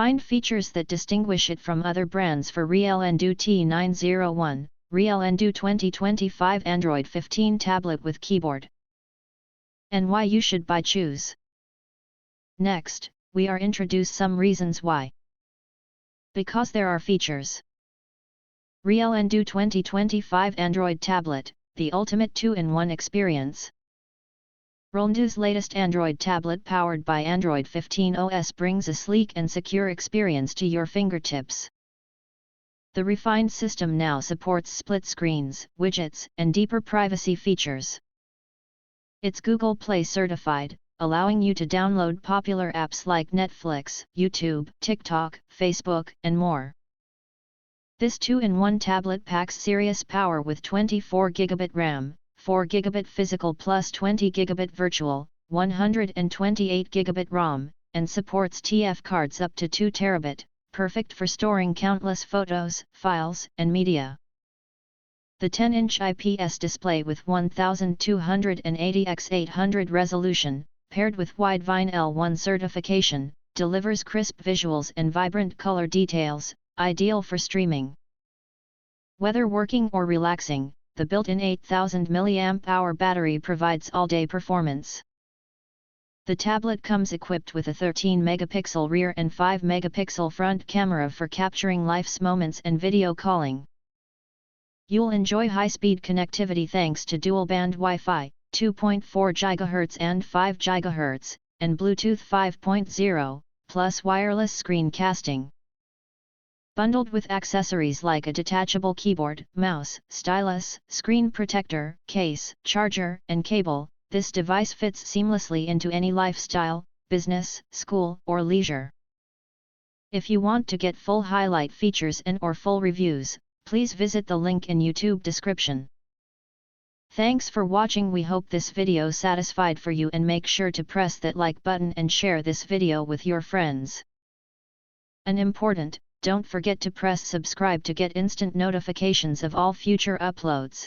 Find features that distinguish it from other brands for Relndoo T901, Relndoo 2025 Android 15 tablet with keyboard. And why you should choose. Next, we are introduce some reasons why. Because there are features. Relndoo 2025 Android tablet, the ultimate 2-in-1 experience. Relndoo's latest Android tablet powered by Android 15 OS brings a sleek and secure experience to your fingertips. The refined system now supports split screens, widgets, and deeper privacy features. It's Google Play certified, allowing you to download popular apps like Netflix, YouTube, TikTok, Facebook, and more. This 2-in-1 tablet packs serious power with 24GB RAM, 4GB physical plus 20GB virtual, 128GB ROM, and supports TF cards up to 2TB, perfect for storing countless photos, files, and media. The 10-inch IPS display with 1280x800 resolution, paired with Widevine L1 certification, delivers crisp visuals and vibrant color details, ideal for streaming. Whether working or relaxing, the built-in 8000 mAh battery provides all-day performance. The tablet comes equipped with a 13-megapixel rear and 5-megapixel front camera for capturing life's moments and video calling. You'll enjoy high-speed connectivity thanks to dual-band Wi-Fi, 2.4 GHz and 5 GHz, and Bluetooth 5.0, plus wireless screencasting. Bundled with accessories like a detachable keyboard, mouse, stylus, screen protector, case, charger, and cable, this device fits seamlessly into any lifestyle, business, school, or leisure. If you want to get full highlight features and/or full reviews, please visit the link in YouTube description. Thanks for watching. We hope this video satisfied for you, and make sure to press that like button and share this video with your friends. And important, don't forget to press subscribe to get instant notifications of all future uploads.